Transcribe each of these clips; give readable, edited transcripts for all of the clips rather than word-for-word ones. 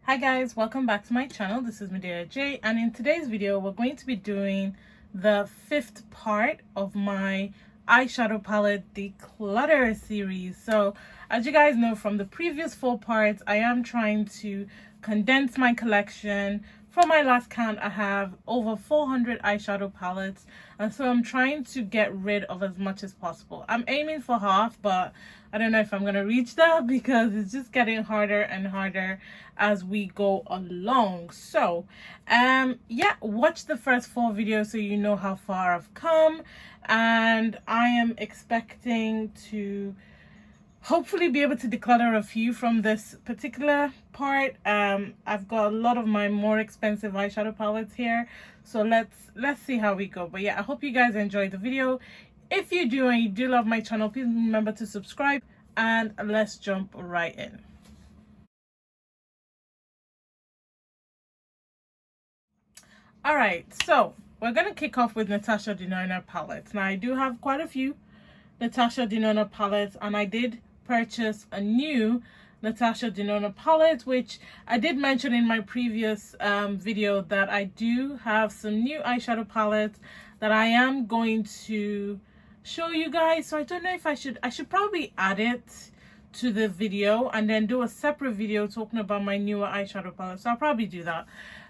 Hi guys, welcome back to my channel. This is Medea J, and in today's video we're going to be doing the 5th part of my eyeshadow palette declutter series. So as you guys know from the previous 4 parts, I am trying to condense my collection. From my last count, I have over 400 eyeshadow palettes, and so I'm trying to get rid of as much as possible. I'm aiming for half, but I don't know if I'm gonna reach that because it's just getting harder and harder as we go along. So yeah, watch the first 4 videos so you know how far I've come, and I am expecting to hopefully be able to declutter a few from this particular part. I've got a lot of my more expensive eyeshadow palettes here, so let's see how we go. But yeah, I hope you guys enjoyed the video. If you do and you do love my channel, please remember to subscribe, and let's jump right in. All right, so we're gonna kick off with NATASHA DENONA palettes. Now I do have quite a few NATASHA DENONA palettes, and I did purchase a new NATASHA DENONA palette, which I did mention in my previous video that I do have some new eyeshadow palettes that I am going to show you guys. So I don't know if I should probably add it to the video and then do a separate video talking about my newer eyeshadow palettes. So I'll probably do that.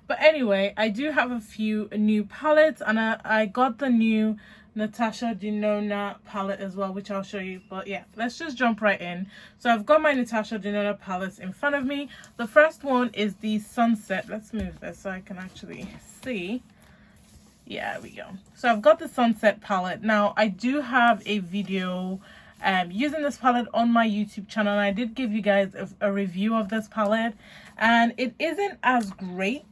But anyway, I do have a few new palettes, and I got the new NATASHA DENONA palette as well, which I'll show you. But yeah, let's just jump right in. So I've got my NATASHA DENONA palettes in front of me. The first one is the Sunset. Let's move this so I can actually see. Yeah, there we go. So I've got the Sunset palette. Now I do have a video using this palette on my YouTube channel, and I did give you guys a review of this palette, and it isn't as great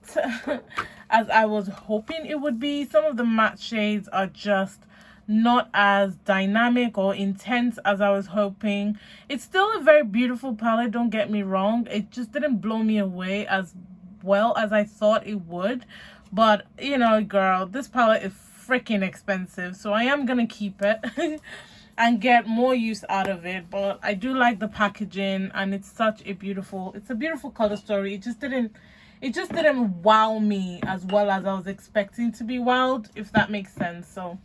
as I was hoping it would be. Some of the matte shades are just not as dynamic or intense as I was hoping. It's still a very beautiful palette, don't get me wrong. It just didn't blow me away as well as I thought it would. But you know, girl, this palette is freaking expensive, so I am gonna keep it and get more use out of it. But I do like the packaging, and it's such a beautiful, it's a beautiful color story. It just didn't wow me as well as I was expecting to be wowed, if that makes sense. So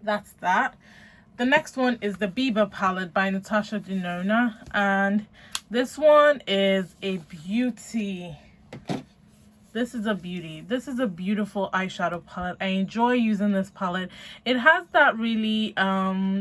that's that. The next one is the Bieber palette by NATASHA DENONA, and this one is a beauty. This is a beauty. This is a beautiful eyeshadow palette. I enjoy using this palette. It has that really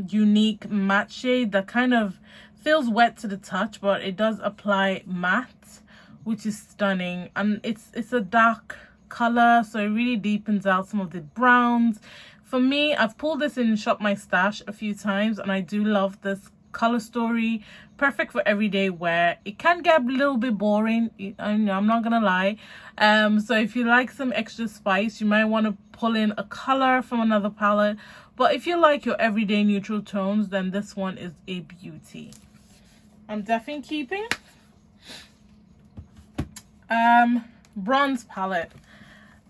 unique matte shade that kind of feels wet to the touch, but it does apply matte, which is stunning. And it's a dark color, so it really deepens out some of the browns. For me, I've pulled this in Shop My Stash a few times, and I do love this color story. Perfect for everyday wear. It can get a little bit boring, I'm not gonna lie. So if you like some extra spice, you might want to pull in a color from another palette. But if you like your everyday neutral tones, then this one is a beauty. I'm definitely keeping bronze palette.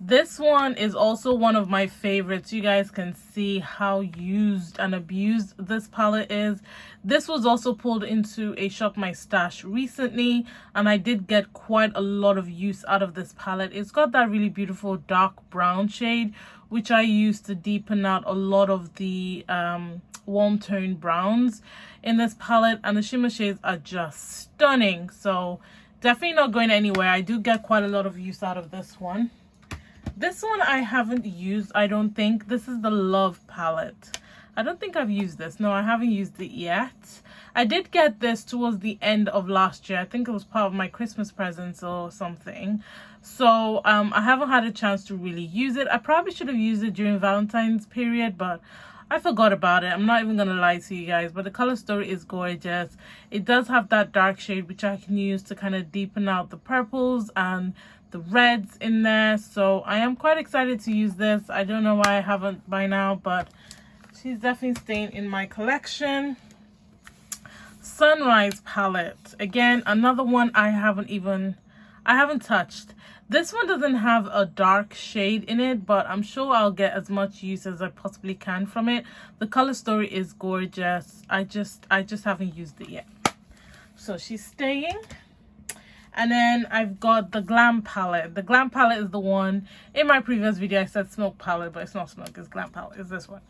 This one is also one of my favorites. You guys can see how used and abused this palette is. This was also pulled into a Shop My Stash recently, and I did get quite a lot of use out of this palette. It's got that really beautiful dark brown shade, which I use to deepen out a lot of the warm tone browns in this palette, and the shimmer shades are just stunning. So definitely not going anywhere. I do get quite a lot of use out of this one. This one I haven't used, I don't think. This is the Love palette. I don't think I've used this. No, I haven't used it yet. I did get this towards the end of last year. I think it was part of my Christmas presents or something. So I haven't had a chance to really use it. I probably should have used it during Valentine's period, but I forgot about it. I'm not even gonna lie to you guys, but the color story is gorgeous. It does have that dark shade, which I can use to kind of deepen out the purples and the reds in there. So I am quite excited to use this. I don't know why I haven't by now, but she's definitely staying in my collection. Sunrise palette, again, another one I haven't touched. This one doesn't have a dark shade in it, but I'm sure I'll get as much use as I possibly can from it. The color story is gorgeous. I just haven't used it yet. So she's staying. And then I've got the GLAM palette. The GLAM palette is the one, in my previous video I said smoke palette, but it's not smoke, it's GLAM palette, it's this one.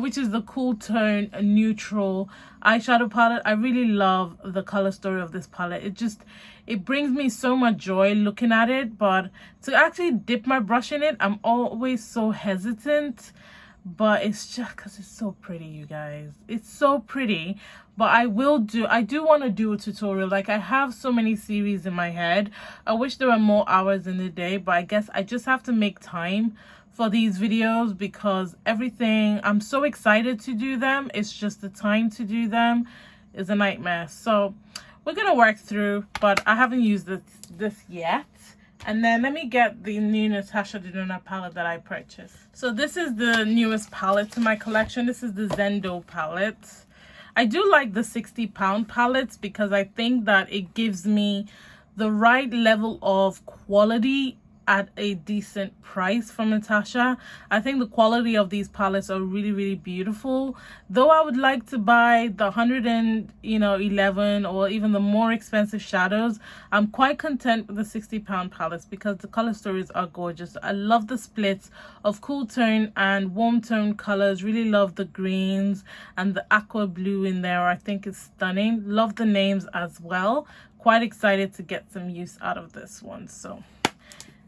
Which is the cool tone neutral eyeshadow palette. I really love the color story of this palette. It brings me so much joy looking at it, but to actually dip my brush in it, I'm always so hesitant. But it's just because it's so pretty, you guys. It's so pretty. But I do want to do a tutorial. Like, I have so many series in my head. I wish there were more hours in the day, but I guess I just have to make time for these videos because everything, I'm so excited to do them. It's just the time to do them is a nightmare. So we're gonna work through, but I haven't used this yet. And then let me get the new NATASHA DENONA palette that I purchased. So this is the newest palette to my collection. This is the Zendo palette. I do like the 60-pound palettes because I think that it gives me the right level of quality at a decent price from NATASHA. I think the quality of these palettes are really beautiful. Though I would like to buy the 111 or even the more expensive shadows, I'm quite content with the 60-pound palettes because the color stories are gorgeous. I love the splits of cool tone and warm tone colors. Really love the greens and the aqua blue in there. I think it's stunning. Love the names as well. Quite excited to get some use out of this one. So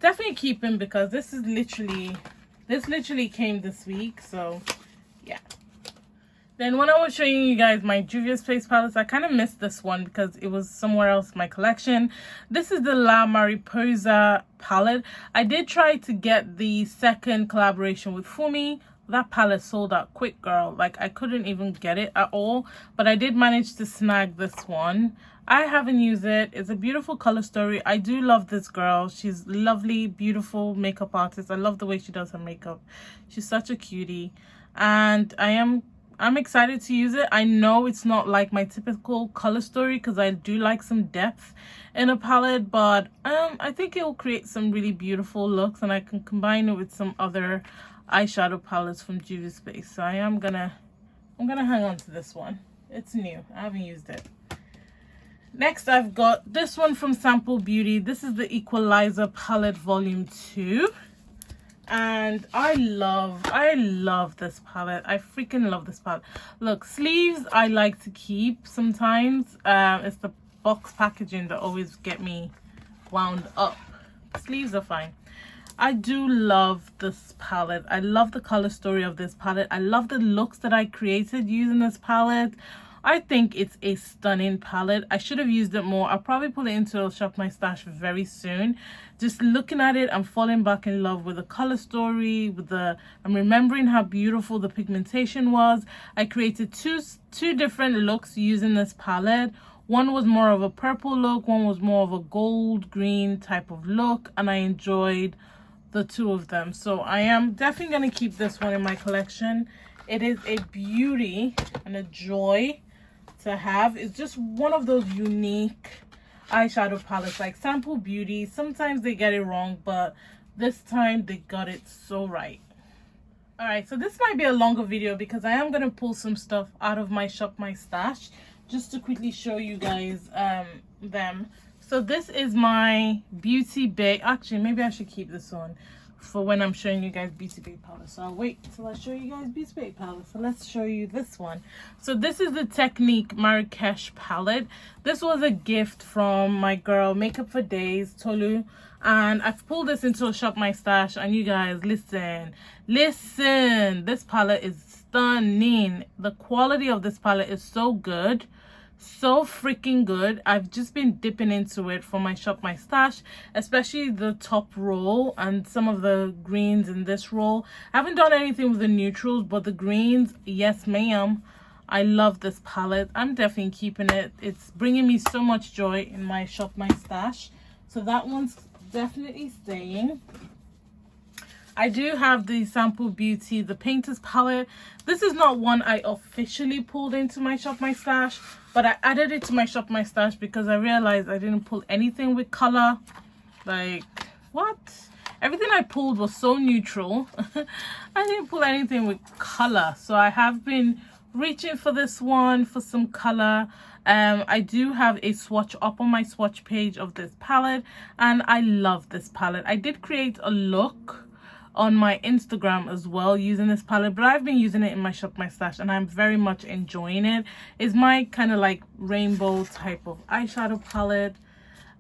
definitely keeping because this literally came this week. So yeah. Then when I was showing you guys my Juvia's Place palettes, I kind of missed this one because it was somewhere else in my collection. This is the La Mariposa palette. I did try to get the second collaboration with Fumi. That palette sold out quick, girl. Like, I couldn't even get it at all, but I did manage to snag this one. I haven't used it. It's a beautiful color story. I do love this girl. She's lovely, beautiful makeup artist. I love the way she does her makeup. She's such a cutie, and I'm excited to use it. I know it's not like my typical color story because I do like some depth in a palette, but I think it will create some really beautiful looks, and I can combine it with some other eyeshadow palettes from Juvia's Place. So I'm gonna hang on to this one. It's new. I haven't used it. Next, I've got this one from Sample Beauty. This is the Equalizer palette volume 2. And I love this palette. I freaking love this palette. Look, sleeves I like to keep sometimes. It's the box packaging that always get me wound up. Sleeves are fine. I do love this palette. I love the color story of this palette. I love the looks that I created using this palette. I think it's a stunning palette. I should have used it more. I'll probably put it into Shop My Stash very soon. Just looking at it, I'm falling back in love with the color story, I'm remembering how beautiful the pigmentation was. I created two different looks using this palette. One was more of a purple look, one was more of a gold green type of look, and I enjoyed the two of them. So I am definitely going to keep this one in my collection. It is a beauty and a joy to have. It's just one of those unique eyeshadow palettes. Like Sample Beauty, sometimes they get it wrong, but this time they got it so right. All right, so this might be a longer video because I am going to pull some stuff out of my Shop My Stash just to quickly show you guys them. So this is my Beauty Bay. Actually, maybe I should keep this on for when I'm showing you guys Beauty Bay palette. So I'll wait till I show you guys Beauty Bay palette. So let's show you this one. So this is the Technique Marrakesh palette. This was a gift from my girl Makeup for Days, Tolu. And I've pulled this into Shop My Stash. And you guys, listen. This palette is stunning. The quality of this palette is so good. So freaking good. I've just been dipping into it for my Shop My Stash, especially the top roll and some of the greens in this roll. I haven't done anything with the neutrals, but the greens, yes ma'am. I love this palette. I'm definitely keeping it. It's bringing me so much joy in my Shop My Stash. So that one's definitely staying. I do have the Sample Beauty, the Painter's palette. This is not one I officially pulled into my Shop My Stash, but I added it to my Shop My Stash because I realized I didn't pull anything with color. Like, what? Everything I pulled was so neutral. I didn't pull anything with color. So I have been reaching for this one for some color. I do have a swatch up on my swatch page of this palette, and I love this palette. I did create a look on my Instagram as well using this palette, but I've been using it in my Shop My Stash and I'm very much enjoying it. It's my kind of like rainbow type of eyeshadow palette,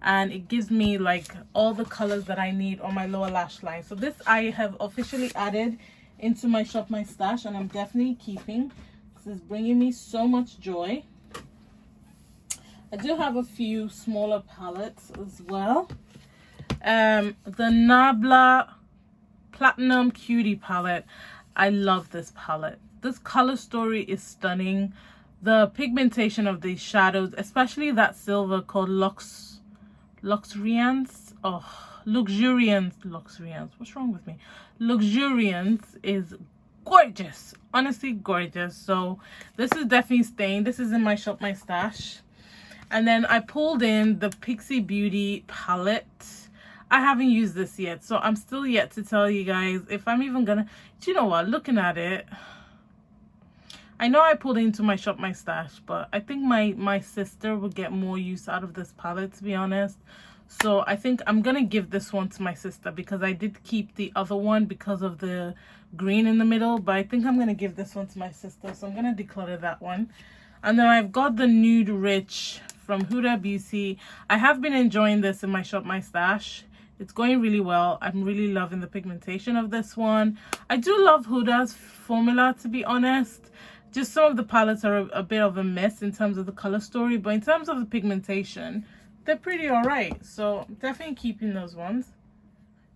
and it gives me like all the colors that I need on my lower lash line. So this I have officially added into my Shop My Stash, and I'm definitely keeping. This is bringing me so much joy. I do have a few smaller palettes as well. The Nabla Platinum Cutie palette. I love this palette. This color story is stunning. The pigmentation of these shadows, especially that silver called Luxuriance. Oh, Luxuriance. What's wrong with me? Luxuriance is gorgeous. Honestly, gorgeous. So this is definitely staying. This is in my Shop My Stash. And then I pulled in the Pixie Beauty palette. I haven't used this yet, so I'm still yet to tell you guys if I'm even gonna. Do you know what? Looking at it, I know I pulled it into my Shop My Stash, but I think my sister would get more use out of this palette, to be honest. So I think I'm gonna give this one to my sister because I did keep the other one because of the green in the middle, but I think I'm gonna give this one to my sister, so I'm gonna declutter that one. And then I've got the Nude Rich from Huda Beauty. I have been enjoying this in my Shop My Stash. It's going really well. I'm really loving the pigmentation of this one. I do love Huda's formula, to be honest. Just some of the palettes are a bit of a mess in terms of the color story, but in terms of the pigmentation, they're pretty alright. So definitely keeping those ones.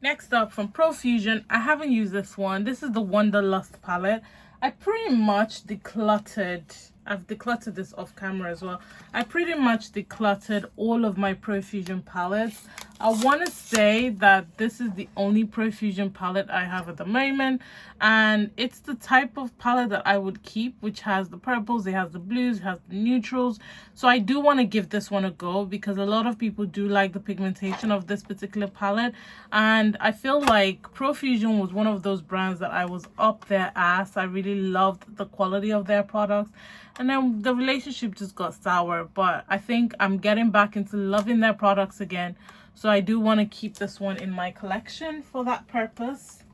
Next up, from Profusion, I haven't used this one. This is the Wanderlust palette. I pretty much decluttered. I've decluttered this off camera as well. I pretty much decluttered all of my Profusion palettes. I want to say that this is the only Profusion palette I have at the moment, and it's the type of palette that I would keep, which has the purples, it has the blues, it has the neutrals. So I do want to give this one a go because a lot of people do like the pigmentation of this particular palette, and I feel like Profusion was one of those brands that I was up their ass. I really loved the quality of their products, and then the relationship just got sour, but I think I'm getting back into loving their products again. So I do want to keep this one in my collection for that purpose.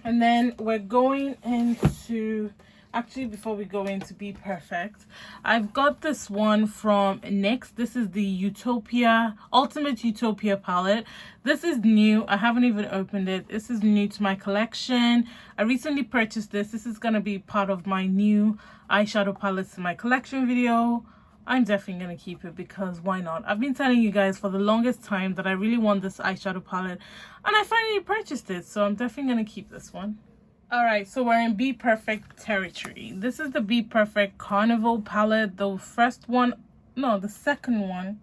And then we're going into, actually before we go into Be Perfect, I've got this one from NYX. This is the Utopia, Ultimate Utopia palette. This is new. I haven't even opened it. This is new to my collection. I recently purchased this. This is going to be part of my new eyeshadow palettes in my collection video. I'm definitely going to keep it because why not? I've been telling you guys for the longest time that I really want this eyeshadow palette, and I finally purchased it, so I'm definitely going to keep this one. Alright, so we're in Be Perfect territory. This is the Be Perfect Carnival palette. The first one, no, the second one.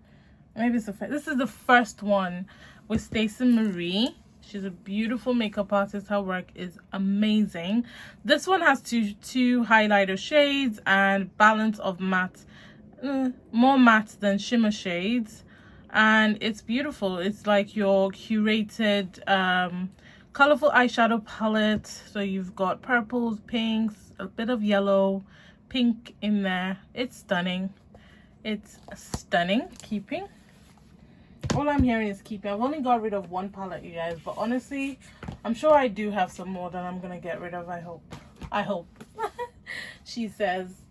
Maybe it's the first. This is the first one with Stacey Marie. She's a beautiful makeup artist. Her work is amazing. This one has two highlighter shades and balance of matte. More matte than shimmer shades, and it's beautiful. It's like your curated colorful eyeshadow palette. So you've got purples, pinks, a bit of yellow, pink in there. It's stunning. It's stunning. Keeping. All I'm hearing is keeping. I've only got rid of one palette, you guys, but honestly I'm sure I do have some more that I'm gonna get rid of. I hope she says.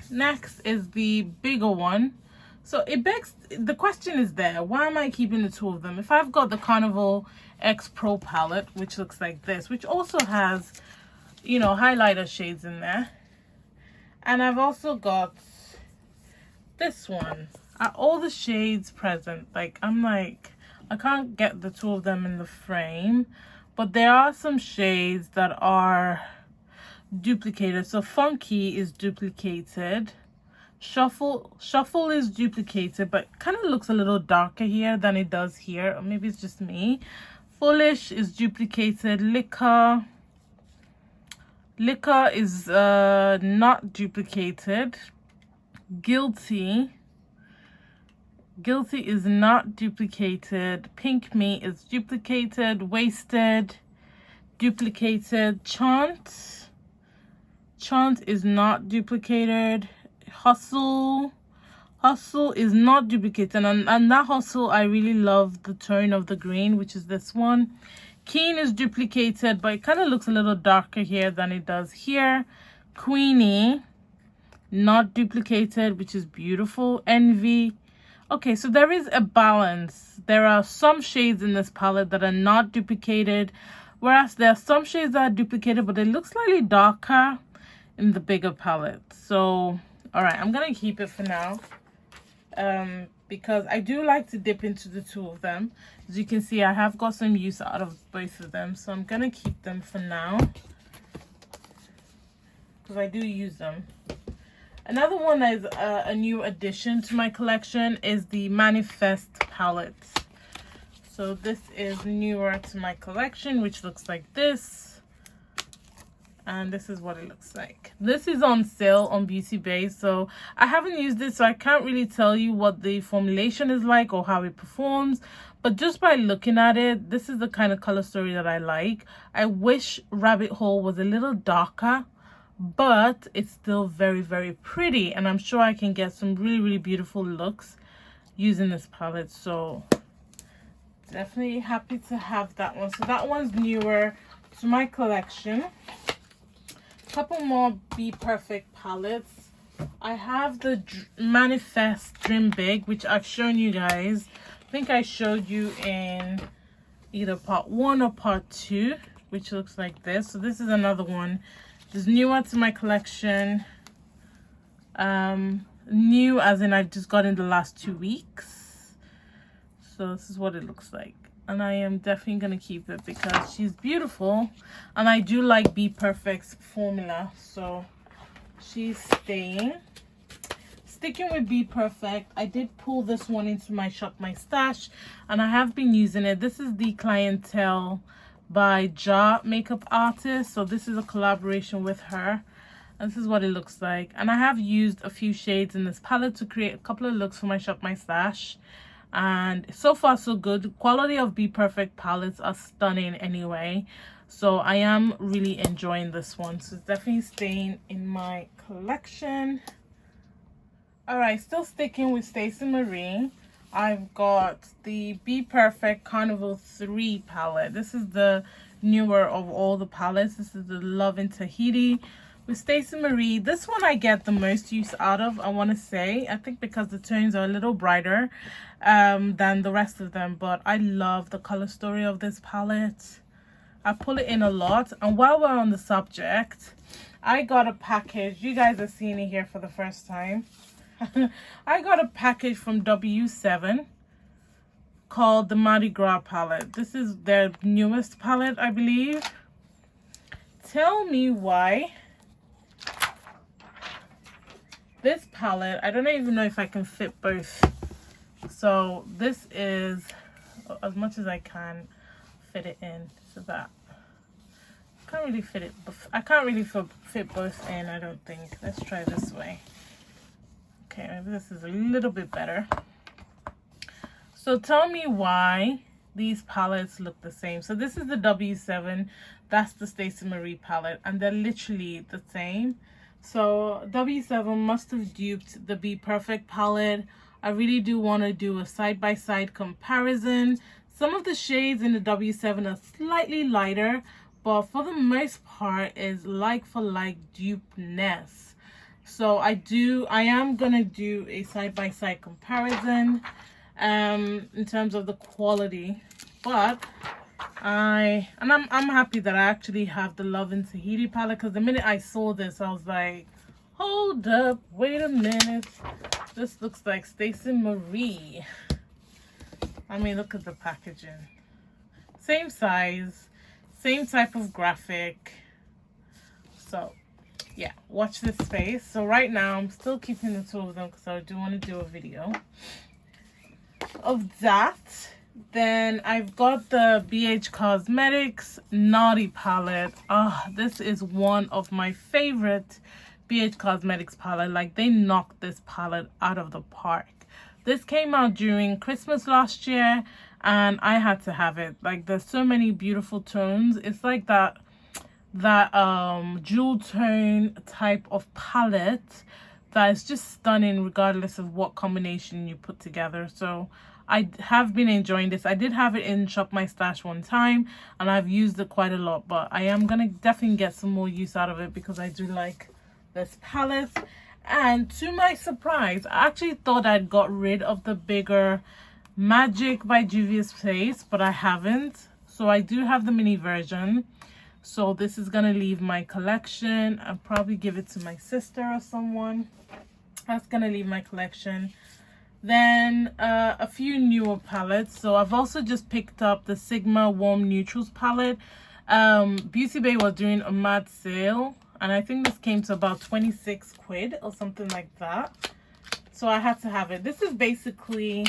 Next is the bigger one. So it begs, the question is there, why am I keeping the two of them? If I've got the Carnival X Pro palette, which looks like this, which also has, you know, highlighter shades in there, and I've also got this one. Are all the shades present? Like, I'm like, I can't get the two of them in the frame, but there are some shades that are duplicated. So Funky is duplicated, Shuffle is duplicated, but kind of looks a little darker here than it does here, or maybe it's just me. Foolish is duplicated. Liquor is not duplicated. Guilty is not duplicated. Pink Me is duplicated. Wasted, duplicated. Chant is not duplicated. Hustle is not duplicated, and that Hustle, I really love the tone of the green, which is this one. Keen is duplicated, but it kind of looks a little darker here than it does here. Queenie, not duplicated, which is beautiful. Envy. Okay, so there is a balance. There are some shades in this palette that are not duplicated, whereas there are some shades that are duplicated, but they look slightly darker in the bigger palette. So, all right, I'm gonna keep it for now, because I do like to dip into the two of them. As you can see, I have got some use out of both of them, so I'm gonna keep them for now because I do use them. Another one that is a new addition to my collection is the Manifest palette. So this is newer to my collection, which looks like this. And this is what it looks like. This is on sale on Beauty Bay, so I haven't used it, so I can't really tell you what the formulation is like or how it performs. But just by looking at it, this is the kind of color story that I like. I wish Rabbit Hole was a little darker, but it's still very, very pretty, and I'm sure I can get some really, really beautiful looks using this palette. So definitely happy to have that one. So that one's newer to my collection. Couple more Be Perfect palettes. I have the Manifest Dream Big, which I've shown you guys. I think I showed you in either part 1 or part 2, which looks like this. So this is another one. This is newer to my collection. New as in I've just got in the last 2 weeks. So this is what it looks like. And I am definitely going to keep it because she's beautiful. And I do like Be Perfect's formula. So she's staying. Sticking with Be Perfect, I did pull this one into my Shop My Stash. And I have been using it. This is the Clientele by Ja Makeup Artist. So this is a collaboration with her. And this is what it looks like. And I have used a few shades in this palette to create a couple of looks for my Shop My Stash. And so far so good. The quality of Be Perfect palettes are stunning anyway, so I am really enjoying this one. So it's definitely staying in my collection. All right, still sticking with Stacey Marie, I've got the Be Perfect Carnival 3 palette. This is the newer of all the palettes. This is the Love in Tahiti with Stacey Marie. This one I get the most use out of, I want to say. I think because the tones are a little brighter than the rest of them, but I love the color story of this palette. I pull it in a lot. And while we're on the subject, I got a package. You guys are seeing it here for the first time. I got a package from W7 called the Mardi Gras palette. This is their newest palette, I believe. Tell me why this palette, I don't even know if I can fit both. So this is as much as I can fit it in, so that I can't really fit it. I can't really fit both in, I don't think. Let's try this way. Okay, maybe this is a little bit better. So tell me why these palettes look the same. So this is the W7, that's the Stacey Marie palette, and they're literally the same. So W7 must have duped the Be Perfect palette. I really do want to do a side-by-side comparison. Some of the shades in the W7 are slightly lighter, but for the most part is like for like dupeness. So I am gonna do a side-by-side comparison in terms of the quality, but I'm happy that I actually have the Love in Tahiti palette, because the minute I saw this I was like, hold up, wait a minute, this looks like Stacey Marie. I mean, look at the packaging, same size, same type of graphic. So yeah, watch this space. So right now I'm still keeping the two of them because I do want to do a video of that. Then I've got the BH Cosmetics Naughty palette. This is one of my favorite BH Cosmetics palette. Like, they knocked this palette out of the park. This came out during Christmas last year and I had to have it. Like, there's so many beautiful tones. It's like that jewel tone type of palette that is just stunning regardless of what combination you put together. So I have been enjoying this. I did have it in Shop My Stash one time and I've used it quite a lot, but I am gonna definitely get some more use out of it because I do like this palette. And to my surprise, I actually thought I'd got rid of the bigger Magic by Juvia's Place, but I haven't. So I do have the mini version. So this is gonna leave my collection. I'll probably give it to my sister or someone. That's gonna leave my collection. Then a few newer palettes. So I've also just picked up the Sigma Warm Neutrals palette. Beauty Bay was doing a mad sale, and I think this came to about 26 quid or something like that. So I had to have it. This is basically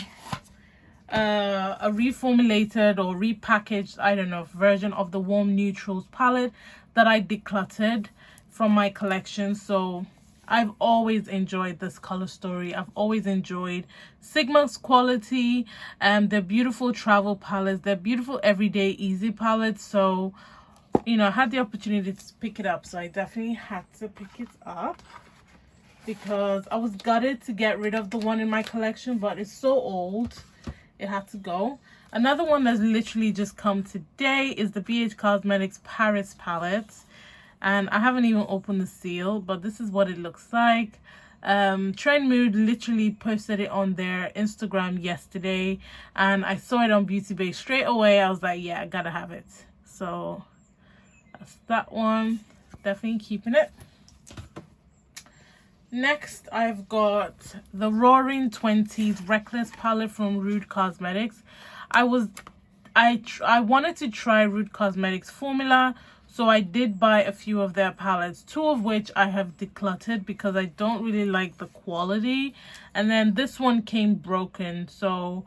a reformulated or repackaged, I don't know, version of the Warm Neutrals palette that I decluttered from my collection. So I've always enjoyed this color story. I've always enjoyed Sigma's quality, they're beautiful travel palettes, they're beautiful everyday easy palettes. So, you know, I had the opportunity to pick it up, so I definitely had to pick it up because I was gutted to get rid of the one in my collection, but it's so old it had to go. Another one that's literally just come today is the BH Cosmetics Paris palette, and I haven't even opened the seal, but this is what it looks like. Trend Mood literally posted it on their Instagram yesterday, and I saw it on Beauty Bay straight away. I was like, yeah, I gotta have it. So that's that one. Definitely keeping it. Next, I've got the Roaring 20s Reckless palette from Rude Cosmetics. I wanted to try Rude Cosmetics formula, so I did buy a few of their palettes, two of which I have decluttered because I don't really like the quality. And then this one came broken, so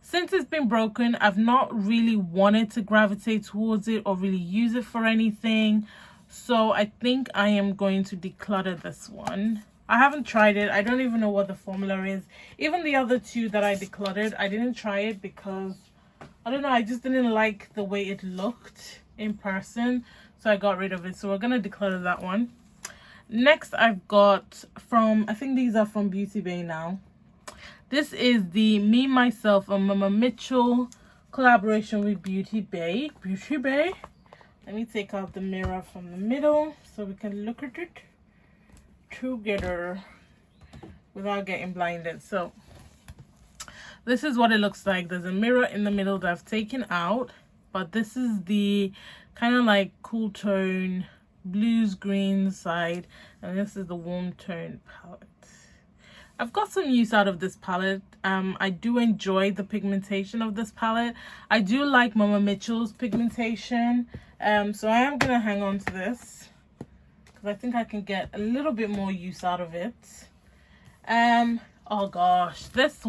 since it's been broken, I've not really wanted to gravitate towards it or really use it for anything. So I think I am going to declutter this one. I haven't tried it. I don't even know what the formula is. Even the other two that I decluttered, I didn't try it because, I don't know, I just didn't like the way it looked in person. So I got rid of it. So we're going to declutter that one. Next, I've got from, I think these are from Beauty Bay now. This is the Me, Myself, and Mama Mitchell collaboration with Beauty Bay. Beauty Bay. Let me take out the mirror from the middle so we can look at it together without getting blinded. So this is what it looks like. There's a mirror in the middle that I've taken out, but this is the kind of like cool tone blues green side, and this is the warm tone palette. I've got some use out of this palette. I do enjoy the pigmentation of this palette. I do like Mama Mitchell's pigmentation, so I am gonna hang on to this because I think I can get a little bit more use out of it. Oh gosh, this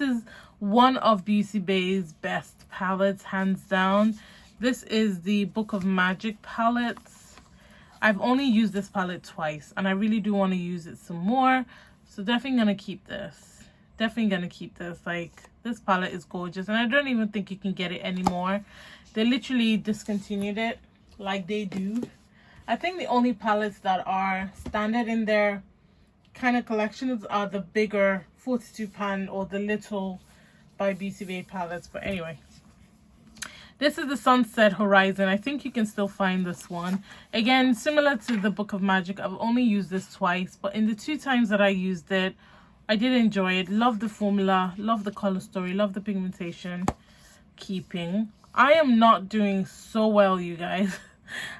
is one of Beauty Bay's best palettes, hands down. This is the Book of Magic palettes. I've only used this palette twice and I really do want to use it some more, so definitely gonna keep this. Definitely gonna keep this. Like, this palette is gorgeous and I don't even think you can get it anymore. They literally discontinued it like they do. I think the only palettes that are standard in their kind of collections are the bigger 42 pan or the little by Beauty Bay palettes. But anyway, this is the Sunset Horizon. I think you can still find this one. Again, similar to the Book of Magic, I've only used this twice, but in the 2 times that I used it, I did enjoy it. Love the formula, love the color story, love the pigmentation. Keeping. I am not doing so well, you guys.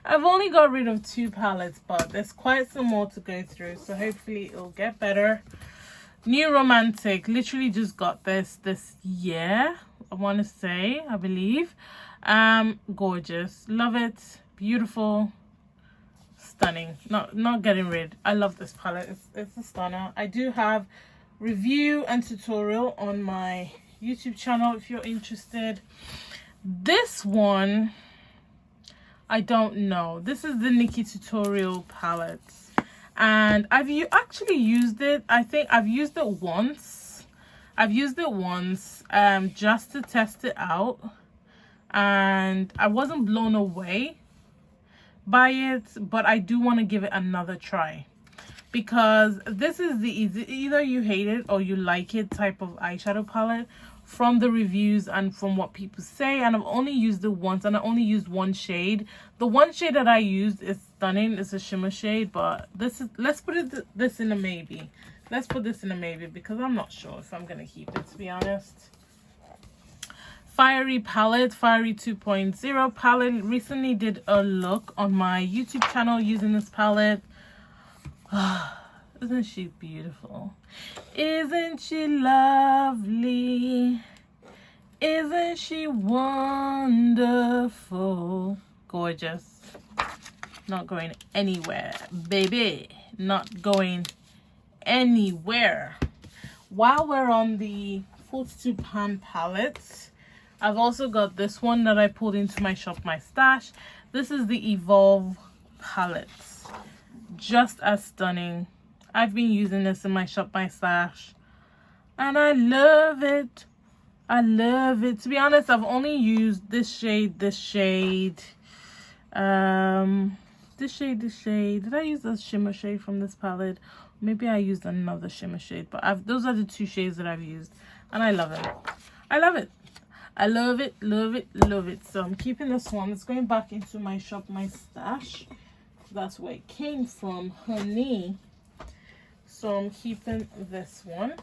I've only got rid of 2 palettes, but there's quite some more to go through, so hopefully it'll get better. New Romantic, literally just got this year, I want to say, I believe. Gorgeous, love it, beautiful, stunning. Not getting rid. I love this palette. It's a stunner. I do have review and tutorial on my YouTube channel if you're interested. This one, I don't know. This is the Nikki tutorial palette, and I've actually used it. I think I've used it once. Just to test it out, and I wasn't blown away by it, but I do want to give it another try because this is the either you hate it or you like it type of eyeshadow palette from the reviews and from what people say. And I've only used it once, and I only used one shade. The one shade that I used is stunning. It's a shimmer shade, but this is, let's put this in a maybe. Let's put this in a maybe because I'm not sure if I'm gonna keep it, to be honest. Fiery palette, Fiery 2.0 palette. Recently did a look on my YouTube channel using this palette. Isn't she beautiful? Isn't she lovely? Isn't she wonderful? Gorgeous. Not going anywhere, baby. Not going anywhere. While we're on the 42 pan palettes, I've also got this one that I pulled into my shop, my stash. This is the Evolve palettes. Just as stunning. I've been using this in my shop, my stash, and I love it. I love it. To be honest, I've only used this shade, this shade, this shade. Did I use a shimmer shade from this palette? Maybe I used another shimmer shade, but those are the two shades that I've used, and I love it. I love it. I love it, love it, love it. So I'm keeping this one. It's going back into my shop, my stash. That's where it came from, honey. So I'm keeping this one.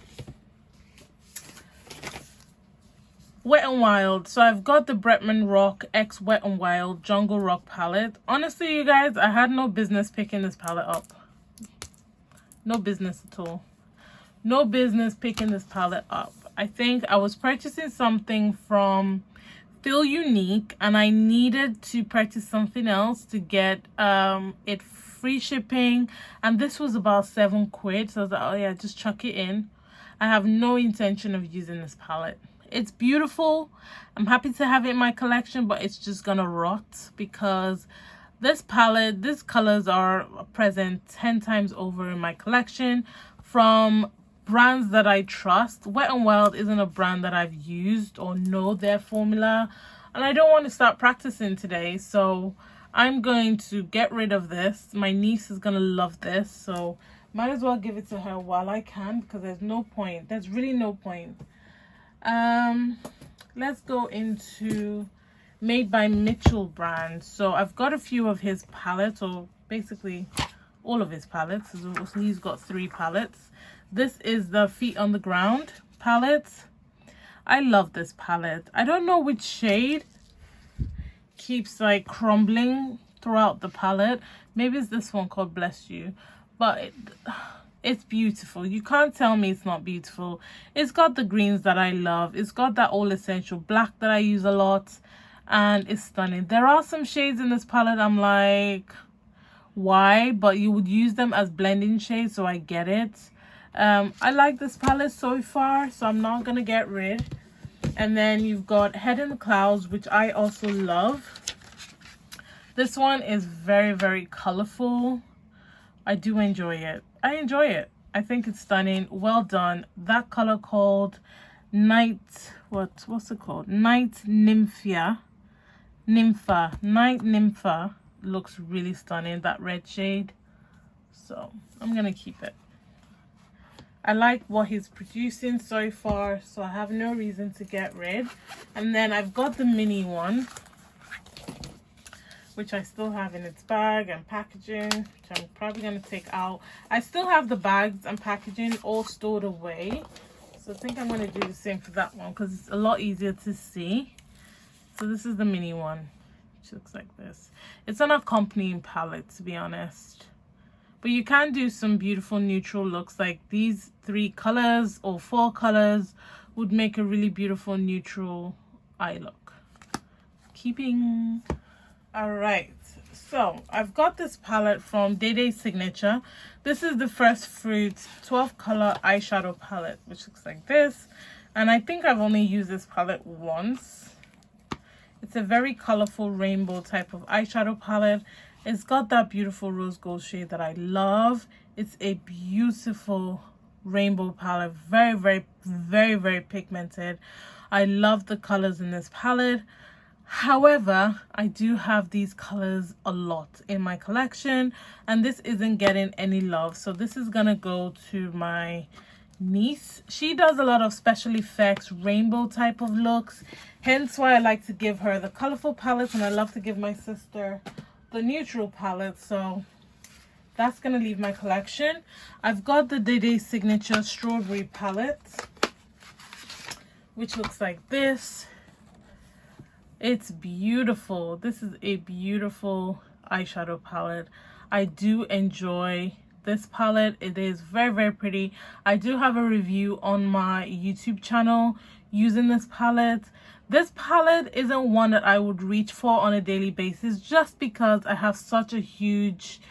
Wet n Wild. So I've got the Bretman Rock X Wet n Wild Jungle Rock palette. Honestly, you guys, I had no business picking this palette up. No business at all. No business picking this palette up. I think I was purchasing something from Eunique, and I needed to purchase something else to get it free shipping, and this was about £7. So I was like, oh yeah, just chuck it in. I have no intention of using this palette. It's beautiful. I'm happy to have it in my collection, but it's just gonna rot because this palette, these colors are present 10 times over in my collection from brands that I trust. Wet n Wild isn't a brand that I've used or know their formula, and I don't want to start practicing today, so I'm going to get rid of this. My niece is gonna love this, so might as well give it to her while I can, because there's no point. There's really no point. Let's go into Made by Mitchell brand. So I've got a few of his palettes, or basically all of his palettes. So he's got 3 palettes. This is the Feet on the Ground palette. I love this palette. I don't know which shade keeps like crumbling throughout the palette. Maybe it's this one called Bless You, but it's beautiful. You can't tell me it's not beautiful. It's got the greens that I love. It's got that all essential black that I use a lot, and it's stunning. There are some shades in this palette I'm like, why? But you would use them as blending shades, so I get it. I like this palette so far, so I'm not gonna get rid. And then you've got Head in the Clouds, which I also love. This one is very, very colorful. I do enjoy it. I enjoy it. I think it's stunning. Well done. That color called Night, what's it called? Night Nympha. Night Nympha looks really stunning, that red shade. So I'm gonna keep it. I like what he's producing so far, so I have no reason to get rid. And then I've got the mini one, which I still have in its bag and packaging, which I'm probably going to take out. I still have the bags and packaging all stored away. So I think I'm going to do the same for that one because it's a lot easier to see. So this is the mini one, which looks like this. It's an accompanying palette, to be honest. But you can do some beautiful neutral looks, like these 3 colors or 4 colors would make a really beautiful neutral eye look. Keeping. All right, so I've got this palette from Day Signature. This is the First Fruit 12 color eyeshadow palette, which looks like this. And I think I've only used this palette once. It's a very colorful rainbow type of eyeshadow palette. It's got that beautiful rose gold shade that I love. It's a beautiful rainbow palette. Very, very, very, very pigmented. I love the colors in this palette. However, I do have these colors a lot in my collection, and this isn't getting any love. So this is gonna go to my niece. She does a lot of special effects, rainbow type of looks, hence why I like to give her the colorful palettes, and I love to give my sister the neutral palette. So that's gonna leave my collection. I've got the Day Signature Strawberry palette, which looks like this. It's beautiful. This is a beautiful eyeshadow palette. I do enjoy this palette. It is very, very pretty. I do have a review on my YouTube channel using this palette. This palette isn't one that I would reach for on a daily basis, just because I have such a huge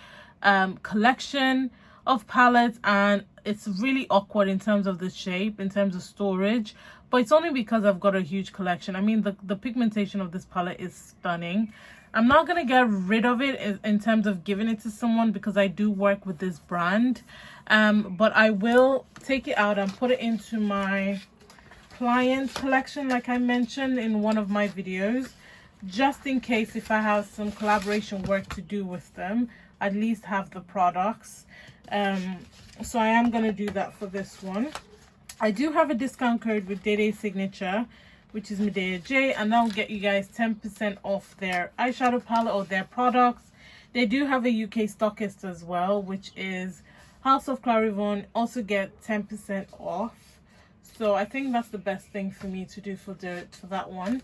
collection of palettes, and it's really awkward in terms of the shape, in terms of storage. But it's only because I've got a huge collection. I mean, the pigmentation of this palette is stunning. I'm not going to get rid of it in terms of giving it to someone, because I do work with this brand. But I will take it out and put it into my client collection, like I mentioned in one of my videos, just in case if I have some collaboration work to do with them, at least have the products. So I am going to do that for this one. I do have a discount code with Day Signature, which is Medea J, and that'll get you guys 10% off their eyeshadow palette or their products. They do have a UK stockist as well, which is House of Clarivon. Also get 10% off. So I think that's the best thing for me to do for that one.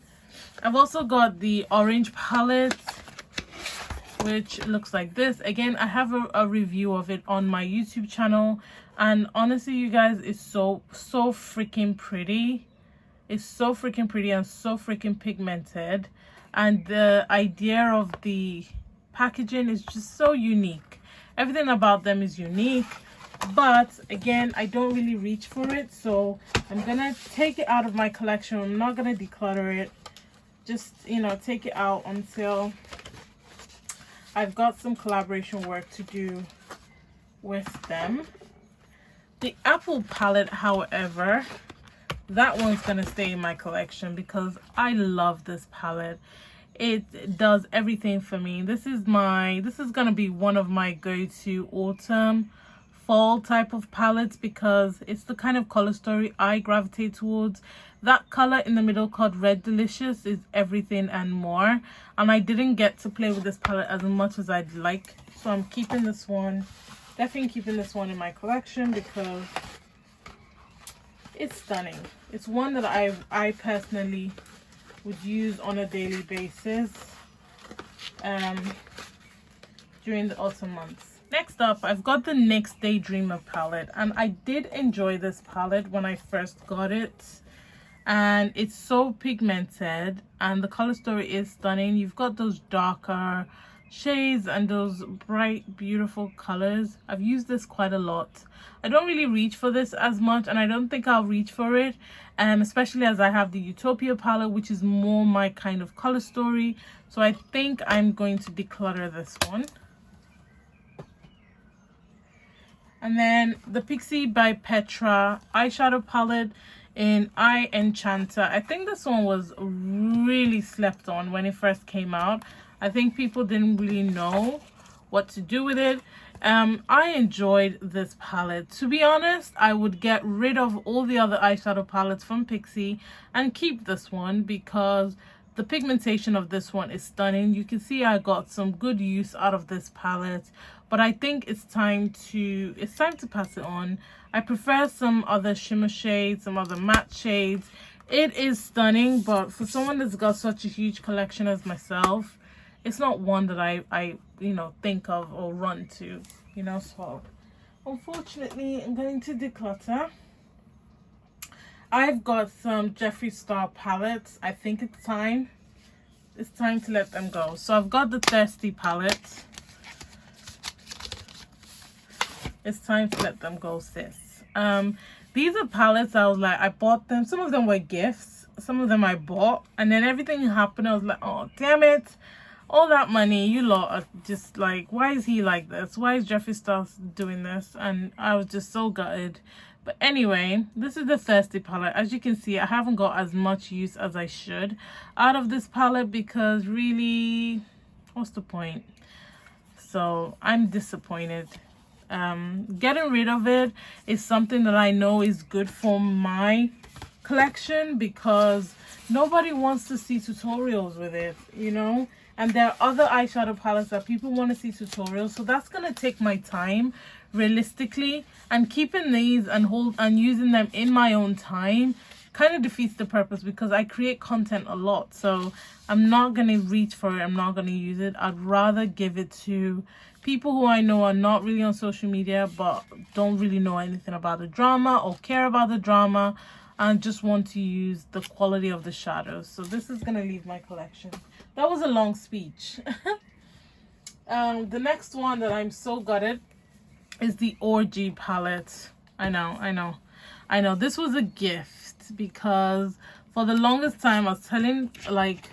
I've also got the orange palette, which looks like this. Again, I have a review of it on my YouTube channel, and honestly, you guys, it's so freaking pretty. It's so freaking pretty and so freaking pigmented, and the idea of the packaging is just so unique. Everything about them is unique, but again, I don't really reach for it, so I'm gonna take it out of my collection. I'm not gonna declutter it, just, you know, take it out until I've got some collaboration work to do with them. The apple palette, however, that one's gonna stay in my collection because I love this palette. It does everything for me. This is gonna be one of my go-to autumn fall type of palettes, because it's the kind of color story I gravitate towards. That color in the middle called Red Delicious is everything and more, and I didn't get to play with this palette as much as I'd like, so I'm keeping this one, definitely keeping this one in my collection because it's stunning. It's one that I personally would use on a daily basis during the autumn months. Next up, I've got the NYX Daydreamer palette, and I did enjoy this palette when I first got it, and it's so pigmented and the color story is stunning. You've got those darker shades and those bright, beautiful colors. I've used this quite a lot. I don't really reach for this as much, and I don't think I'll reach for it, especially as I have the Utopia palette, which is more my kind of color story. So I think I'm going to declutter this one. And then the Pixie by Petra eyeshadow palette in Eye Enchanter. I think this one was really slept on when it first came out. I think people didn't really know what to do with it. I enjoyed this palette. To be honest, I would get rid of all the other eyeshadow palettes from Pixie and keep this one because the pigmentation of this one is stunning. You can see I got some good use out of this palette, but I think it's time to pass it on. I prefer some other shimmer shades, some other matte shades. It is stunning, but for someone that's got such a huge collection as myself, it's not one that I you know, think of or run to, you know. So unfortunately, I'm going to declutter. I've got some Jeffree Star palettes. I think it's time to let them go. So I've got the Thirsty palette. It's time to let them go, sis. These are palettes I was like, I bought them. Some of them were gifts, some of them I bought, and then everything happened. I was like, oh damn it, all that money, you lot are just like, why is he like this? Why is Jeffree Star doing this? And I was just so gutted. But anyway, this is the Thirsty palette. As you can see, I haven't got as much use as I should out of this palette because really, what's the point? So I'm disappointed. Getting rid of it is something that I know is good for my collection because nobody wants to see tutorials with it, you know. And there are other eyeshadow palettes that people want to see tutorials, so that's gonna take my time realistically, and keeping these and using them in my own time kind of defeats the purpose because I create content a lot. So I'm not gonna reach for it, I'm not gonna use it. I'd rather give it to people who I know are not really on social media but don't really know anything about the drama or care about the drama and just want to use the quality of the shadows. So this is gonna leave my collection. That was a long speech. The next one that I'm so gutted is the Orgy palette. I know this was a gift because for the longest time I was telling like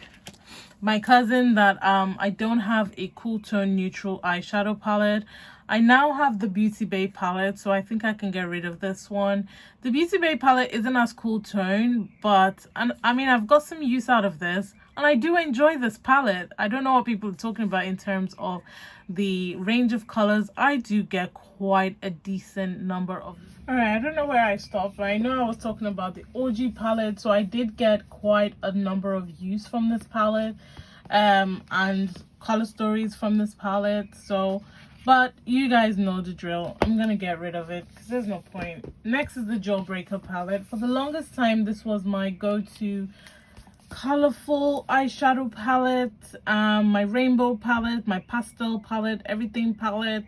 my cousin that I don't have a cool tone neutral eyeshadow palette. I now have the Beauty Bay palette, so I think I can get rid of this one. The Beauty Bay palette isn't as cool tone, but I mean, I've got some use out of this, and I do enjoy this palette. I don't know what people are talking about in terms of the range of colors. I do get quite a decent number of... Alright, I don't know where I stopped, but I know I was talking about the OG palette, so I did get quite a number of use from this palette, and color stories from this palette, so... But you guys know the drill. I'm gonna get rid of it because there's no point. Next is the Jawbreaker palette. For the longest time, this was my go-to colorful eyeshadow palette, my rainbow palette, my pastel palette, everything palette.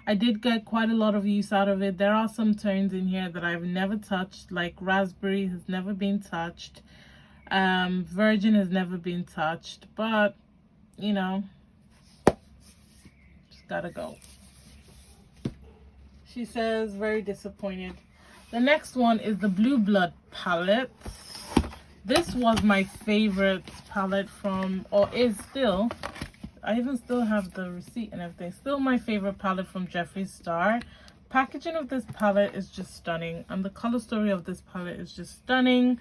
I did get quite a lot of use out of it. There are some tones in here that I've never touched, like Raspberry has never been touched, Virgin has never been touched, but you know, gotta go. She says very disappointed. The next one is the Blue Blood palette. This was my favorite palette from, or is still, I even still have the receipt and everything, still my favorite palette from Jeffree Star. Packaging of this palette is just stunning, and the color story of this palette is just stunning,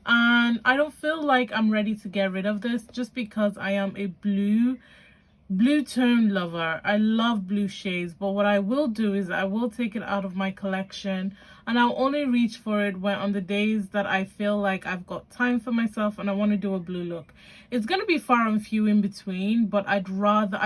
and I don't feel like I'm ready to get rid of this just because I am a blue tone lover. I love blue shades, but what I will do is I will take it out of my collection, and I'll only reach for it when on the days that I feel like I've got time for myself and I want to do a blue look. It's going to be far and few in between, but I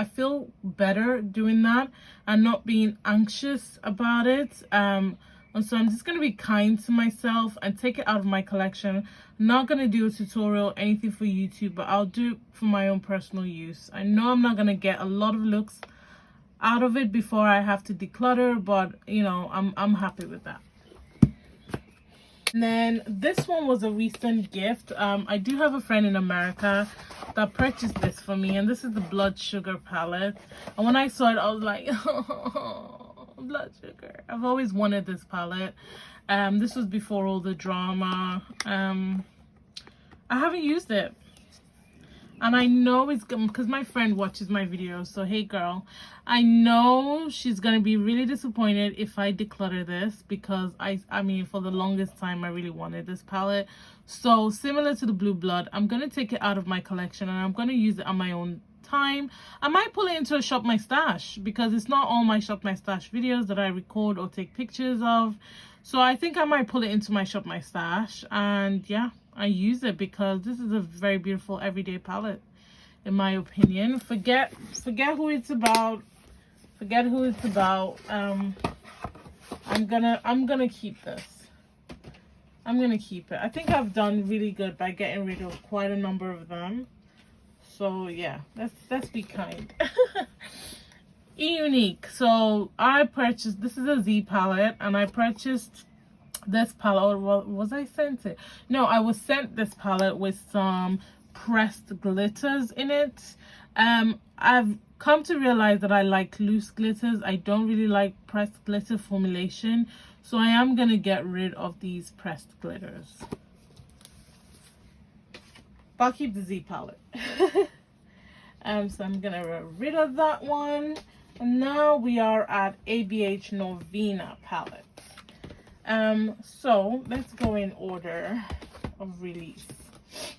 feel better doing that and not being anxious about it. And so I'm just going to be kind to myself and take it out of my collection. I'm not going to do a tutorial, anything for YouTube, but I'll do it for my own personal use. I know I'm not going to get a lot of looks out of it before I have to declutter, but you know, I'm happy with that. And then this one was a recent gift. I do have a friend in America that purchased this for me, and this is the Blood Sugar palette. And when I saw it, I was like, Blood Sugar. I've always wanted this palette. This was before all the drama. I haven't used it, and I know it's good because my friend watches my videos, so hey girl, I know she's gonna be really disappointed if I declutter this because I mean for the longest time I really wanted this palette. So similar to the Blue Blood, I'm gonna take it out of my collection and I'm gonna use it on my own time. I might pull it into a Shop My Stash because it's not all my Shop My Stash videos that I record or take pictures of, so I think I might pull it into my Shop My Stash, and yeah, I use it because this is a very beautiful everyday palette in my opinion. Forget who it's about, forget who it's about. I'm gonna keep this. I'm gonna keep it. I think I've done really good by getting rid of quite a number of them. So yeah, let's be kind. Eunique. So I purchased, this is a Z palette, and I purchased this palette. Was I sent it? No, I was sent this palette with some pressed glitters in it. I've come to realize that I like loose glitters. I don't really like pressed glitter formulation, so I am gonna get rid of these pressed glitters. I'll keep the Z palette. So I'm gonna get rid of that one. And now we are at ABH Novena palette. So let's go in order of release.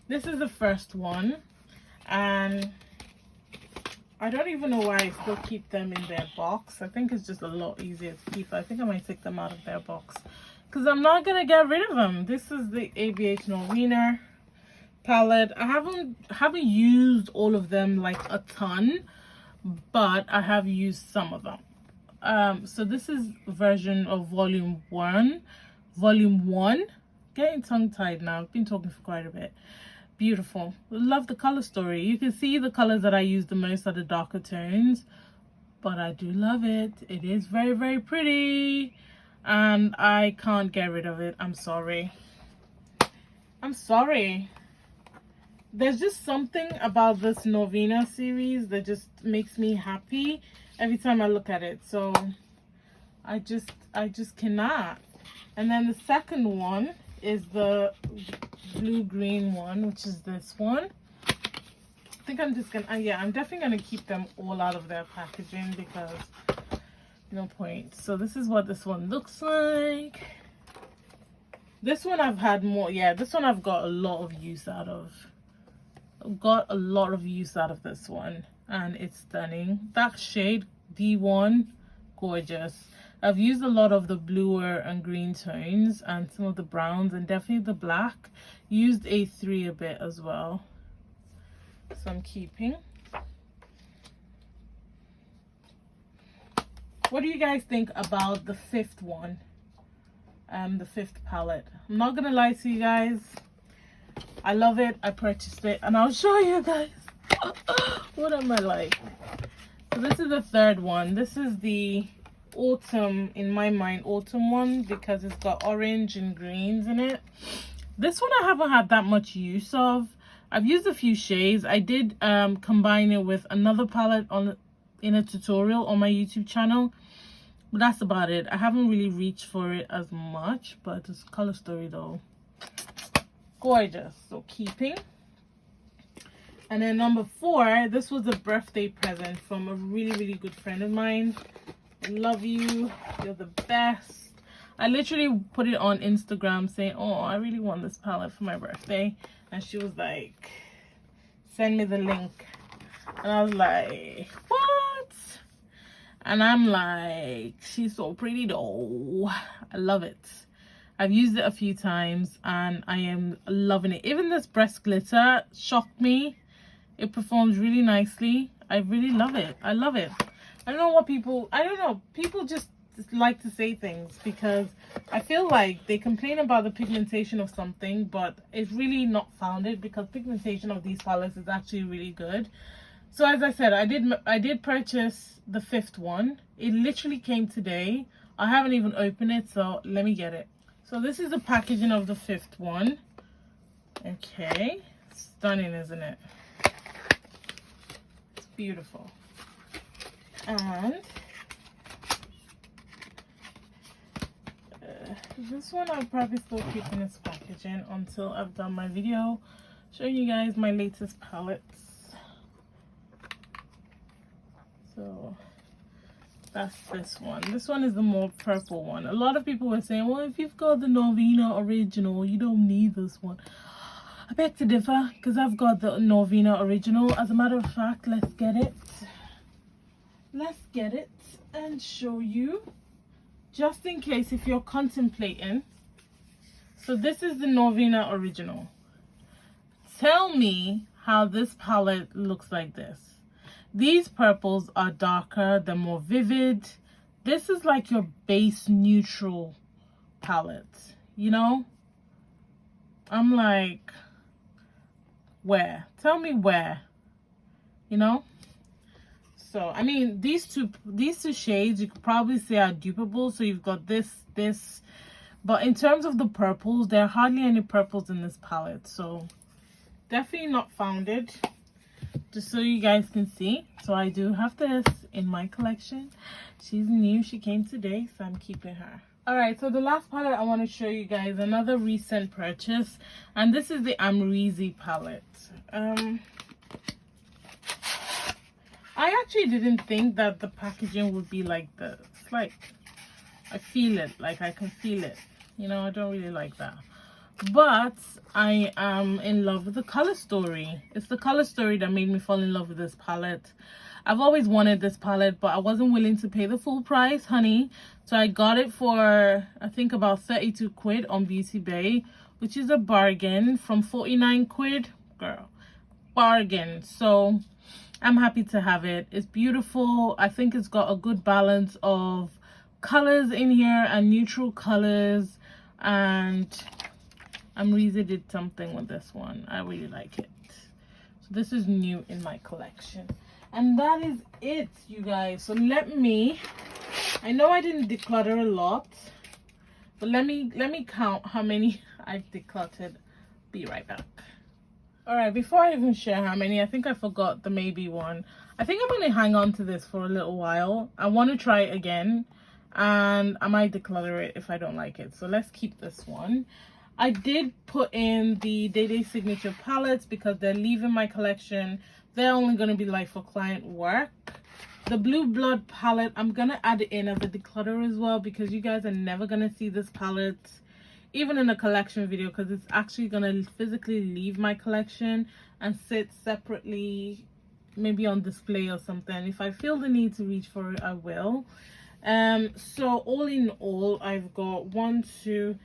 This is the first one, and I don't even know why I still keep them in their box. I think it's just a lot easier to keep. I think I might take them out of their box because I'm not gonna get rid of them. This is the Aviation Arena palette. I haven't used all of them like a ton, but I have used some of them. So this is version of volume one. Getting tongue-tied now. I've been talking for quite a bit. Beautiful. Love the color story. You can see the colors that I use the most are the darker tones, but I do love it. It is very, very pretty, and I can't get rid of it. I'm sorry. There's just something about this Novena series that just makes me happy every time I look at it. So I just cannot. And then the second one is the blue-green one, which is this one. I think I'm just gonna, yeah, I'm definitely gonna keep them all out of their packaging because no point. So this is what this one looks like. This one I've had more, yeah, this one I've got a lot of use out of. I've got a lot of use out of this one, and it's stunning. That shade D1, gorgeous. I've used a lot of the bluer and green tones and some of the browns and definitely the black. Used A3 a bit as well, so I'm keeping. What do you guys think about the fifth one? The fifth palette. I'm not gonna lie to you guys, I love it. I purchased it and I'll show you guys. What am I like? So this is the third one. This is the autumn, in my mind, autumn one, because it's got orange and greens in it. This one I haven't had that much use of. I've used a few shades. I did combine it with another palette in a tutorial on my YouTube channel, but that's about it. I haven't really reached for it as much, but it's color story though. Gorgeous. So keeping. And then number 4, this was a birthday present from a really, really good friend of mine. I love you. You're the best. I literally put it on Instagram saying, oh, I really want this palette for my birthday. And she was like, send me the link. And I was like, what? And I'm like, she's so pretty though. I love it. I've used it a few times and I am loving it. Even this breast glitter shocked me. It performs really nicely. I really love it. I love it. I don't know what people, I don't know, people just like to say things because I feel like they complain about the pigmentation of something, but it's really not founded because pigmentation of these palettes is actually really good. So as I said, I did purchase the fifth one. It literally came today. I haven't even opened it, so let me get it. So this is the packaging of the fifth one. Okay, stunning, isn't it? It's beautiful. And this one I'll probably still keep in its packaging until I've done my video showing you guys my latest palettes. So that's this one. This one is the more purple one. A lot of people were saying, well, if you've got the Novena original, you don't need this one. I beg to differ because I've got the Novena original. As a matter of fact, let's get it. Let's get it and show you, just in case if you're contemplating. So this is the Novena original. Tell me how this palette looks like this. These purples are darker, they're more vivid. This is like your base neutral palette, you know? I'm like, where? Tell me where, you know? So, I mean, these two shades, you could probably say are dupable. So you've got this. But in terms of the purples, there are hardly any purples in this palette. So, definitely not founded. Just so you guys can see. So, I do have this in my collection. She's new. She came today, so I'm keeping her. Alright, so the last palette I want to show you guys, another recent purchase. And this is the Amrezy palette. I actually didn't think that the packaging would be like this. Like, I feel it. Like, I can feel it. You know, I don't really like that. But I am in love with the color story. It's the color story that made me fall in love with this palette. I've always wanted this palette, but I wasn't willing to pay the full price, honey. So I got it for, I think, about 32 quid on Beauty Bay, which is a bargain from 49 quid. Girl, bargain. So I'm happy to have it. It's beautiful. I think it's got a good balance of colors in here and neutral colors. And Amrezy did something with this one. I really like it. So this is new in my collection. And that is it, you guys. So I know I didn't declutter a lot, but let me count how many I've decluttered. Be right back. All right, before I even share how many, I think I forgot the maybe one. I think I'm going to hang on to this for a little while. I want to try it again, and I might declutter it if I don't like it. So let's keep this one. I did put in the Day Day Signature palettes because they're leaving my collection. They're only going to be like for client work. The Blue Blood palette, I'm going to add it in as a declutter as well, because you guys are never going to see this palette even in a collection video, because it's actually going to physically leave my collection and sit separately, maybe on display or something. If I feel the need to reach for it, I will. So all in all, I've got 1, 2,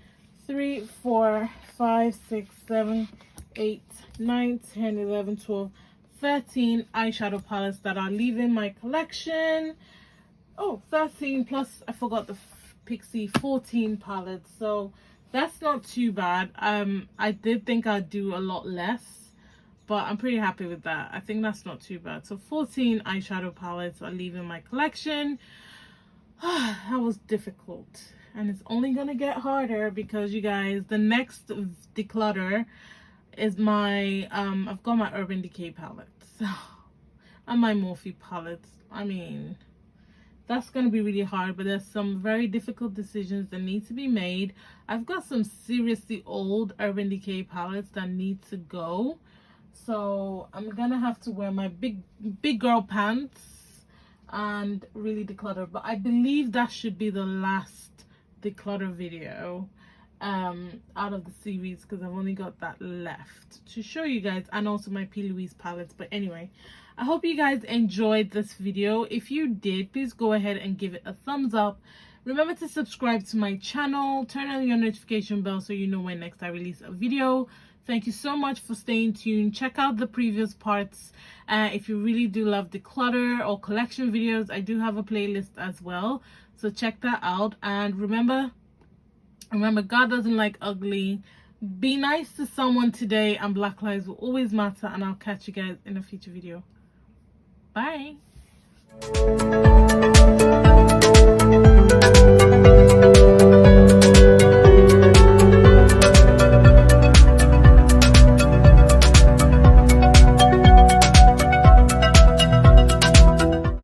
3, 4, 5, 6, 7, 8, 9, 10, 11, 12, 13 eyeshadow palettes that are leaving my collection. Oh, 13 plus I forgot the Pixie, 14 palettes. So that's not too bad. I did think I'd do a lot less, but I'm pretty happy with that. I think that's not too bad. So 14 eyeshadow palettes are leaving my collection. That was difficult, and it's only gonna get harder because, you guys, the next declutter is my I've got my Urban Decay palettes and my Morphe palettes. I mean, that's gonna be really hard, but there's some very difficult decisions that need to be made. I've got some seriously old Urban Decay palettes that need to go, so I'm gonna have to wear my big girl pants and really declutter. But I believe that should be the last declutter video out of the series, because I've only got that left to show you guys, and also my P. Louise palettes. But anyway, I hope you guys enjoyed this video. If you did, please go ahead and give it a thumbs up. Remember to subscribe to my channel, turn on your notification bell so you know when next I release a video. Thank you so much for staying tuned. Check out the previous parts if you really do love declutter or collection videos. I do have a playlist as well, so check that out. And remember, God doesn't like ugly. Be nice to someone today, and Black lives will always matter. And I'll catch you guys in a future video. Bye.